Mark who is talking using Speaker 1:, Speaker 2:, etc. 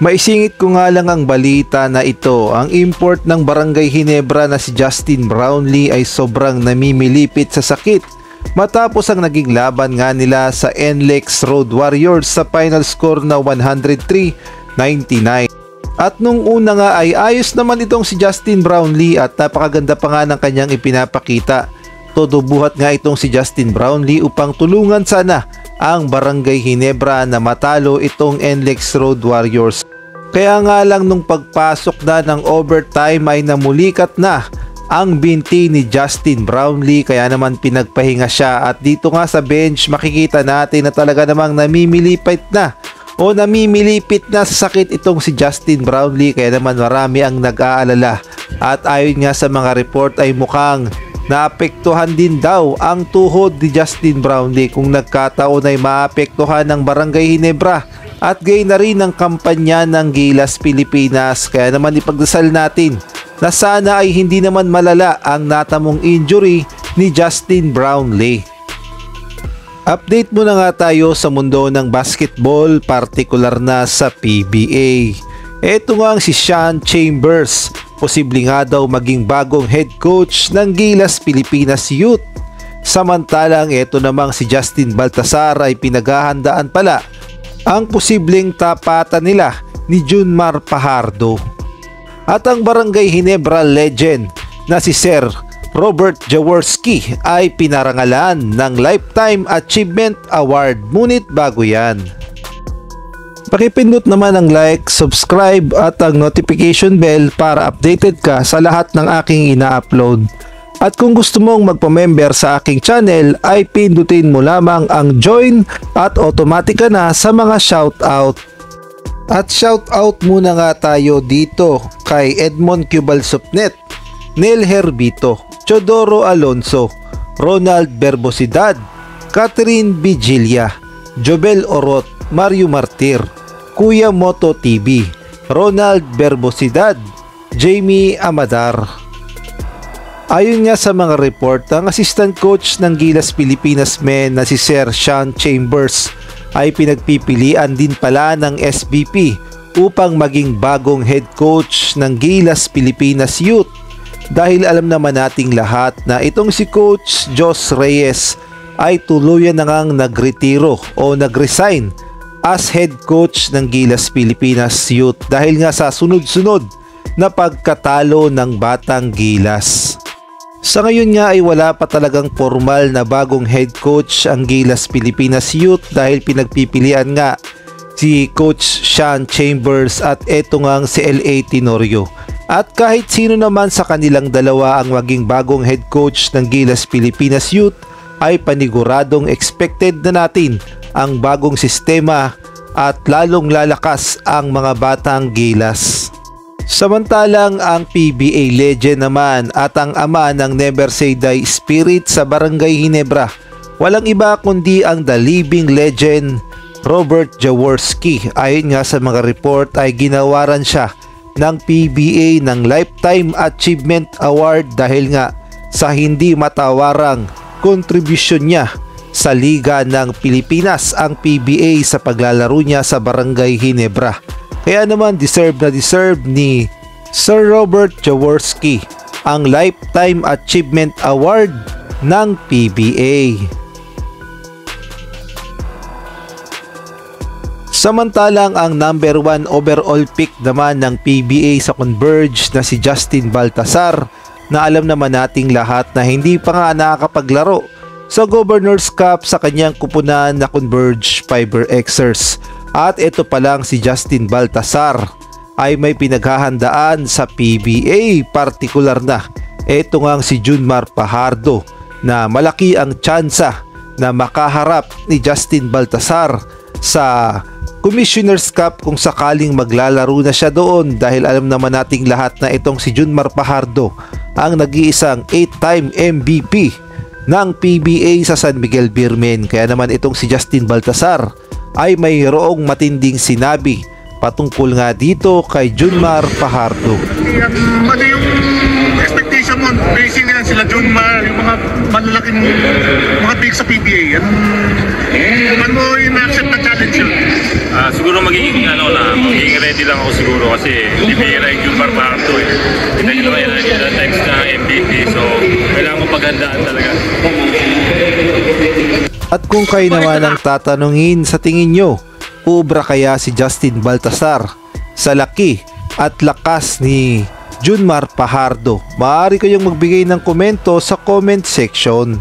Speaker 1: Maisingit ko nga lang ang balita na ito, ang import ng Barangay Ginebra na si Justin Brownlee ay sobrang namimilipit sa sakit matapos ang naging laban nga nila sa NLEX Road Warriors sa final score na 103-99. At nung una nga ay ayos naman itong si Justin Brownlee at napakaganda pa nga ng kanyang ipinapakita. Todo buhat nga itong si Justin Brownlee upang tulungan sana ang Barangay Ginebra na matalo itong NLEX Road Warriors. Kaya nga lang nung pagpasok na ng overtime ay namulikat na ang binti ni Justin Brownlee, kaya naman pinagpahinga siya. At dito nga sa bench makikita natin na talaga namang namimilipit na sa sakit itong si Justin Brownlee, kaya naman marami ang nag-aalala. At ayon nga sa mga report ay mukhang naapektuhan din daw ang tuhod ni Justin Brownlee, kung nagkataon ay maapektuhan ng Barangay Ginebra at gayon na rin ang kampanya ng Gilas Pilipinas. Kaya naman ipagdasal natin na sana ay hindi naman malala ang natamong injury ni Justin Brownlee. Update muna nga tayo sa mundo ng basketball, partikular na sa PBA. Ito nga si Sean Chambers, posible nga daw maging bagong head coach ng Gilas Pilipinas Youth. Samantalang ito namang si Justin Baltasar ay pinaghahandaan pala ang posibleng tapatan nila ni Junmar Fajardo. At ang Barangay Ginebra legend na si Sir Robert Jaworski ay pinarangalan ng Lifetime Achievement Award. Ngunit bago yan, pakipindot naman ang like, subscribe at ang notification bell para updated ka sa lahat ng aking ina-upload. At kung gusto mong magpa-member sa aking channel ay pindutin mo lamang ang join at automatic ka na sa mga shoutout. At shoutout muna nga tayo dito kay Edmond Cubalsupnet, Nel Herbito, Chodoro Alonso, Ronald Berbosidad, Catherine Vigilia, Jobel Orot, Mario Martir, Kuya Moto TV, Ronald Berbosidad, Jamie Amadar. Ayon nga sa mga report, ang assistant coach ng Gilas Pilipinas men na si Sir Sean Chambers ay pinagpipilian din pala ng SBP upang maging bagong head coach ng Gilas Pilipinas Youth. Dahil alam naman nating lahat na itong si Coach Jos Reyes ay tuluyan na ngang nagretiro o nagresign as head coach ng Gilas Pilipinas Youth dahil nga sa sunod-sunod na pagkatalo ng Batang Gilas. Sa ngayon nga ay wala pa talagang formal na bagong head coach ang Gilas Pilipinas Youth dahil pinagpipilian nga si Coach Sean Chambers at eto ngang si L.A. Tenorio. At kahit sino naman sa kanilang dalawa ang maging bagong head coach ng Gilas Pilipinas Youth ay paniguradong expected na natin ang bagong sistema at lalong lalakas ang mga Batang Gilas. Samantalang ang PBA legend naman at ang ama ng Never Say Die Spirit sa Barangay Ginebra, walang iba kundi ang the living legend Robert Jaworski. Ayon nga sa mga report ay ginawaran siya ng PBA ng Lifetime Achievement Award dahil nga sa hindi matawarang kontribusyon niya sa Liga ng Pilipinas ang PBA sa paglalaro niya sa Barangay Ginebra. Kaya naman deserve ni Sir Robert Jaworski ang Lifetime Achievement Award ng PBA. Samantalang ang number 1 overall pick naman ng PBA sa Converge na si Justin Baltasar, na alam naman nating lahat na hindi pa nga nakakapaglaro sa Governors Cup sa kanyang kupunan na Converge Fiber Xers. At ito pa lang si Justin Baltasar ay may pinaghahandaan sa PBA, partikular na ito nga si Junmar Fajardo na malaki ang tsansa na makaharap ni Justin Baltasar sa Commissioner's Cup kung sakaling maglalaro na siya doon, dahil alam naman nating lahat na itong si Junmar Fajardo ang nag-iisang 8-time MVP ng PBA sa San Miguel Birmen. Kaya naman itong si Justin Baltasar ay mayroong matinding sinabi patungkol nga dito kay Junmar Fajardo.
Speaker 2: Ano yung expectation mo? Basing yan sila Junmar, yung mga malalaking mga big sa PBA. Ano yung na-accept na challenge yun?
Speaker 3: Siguro magiging ready lugi lang ako siguro kasi bibira yung Junmar Pahardo eh. Kita nyo naman yan, ilang times na MVP, so kailangan mo paghandaan talaga.
Speaker 1: At kung kayo naman ang tatanungin, sa tingin nyo, ubra kaya si Justin Baltasar sa laki at lakas ni Junmar Pahardo? Maaari kayong magbigay ng komento sa comment section.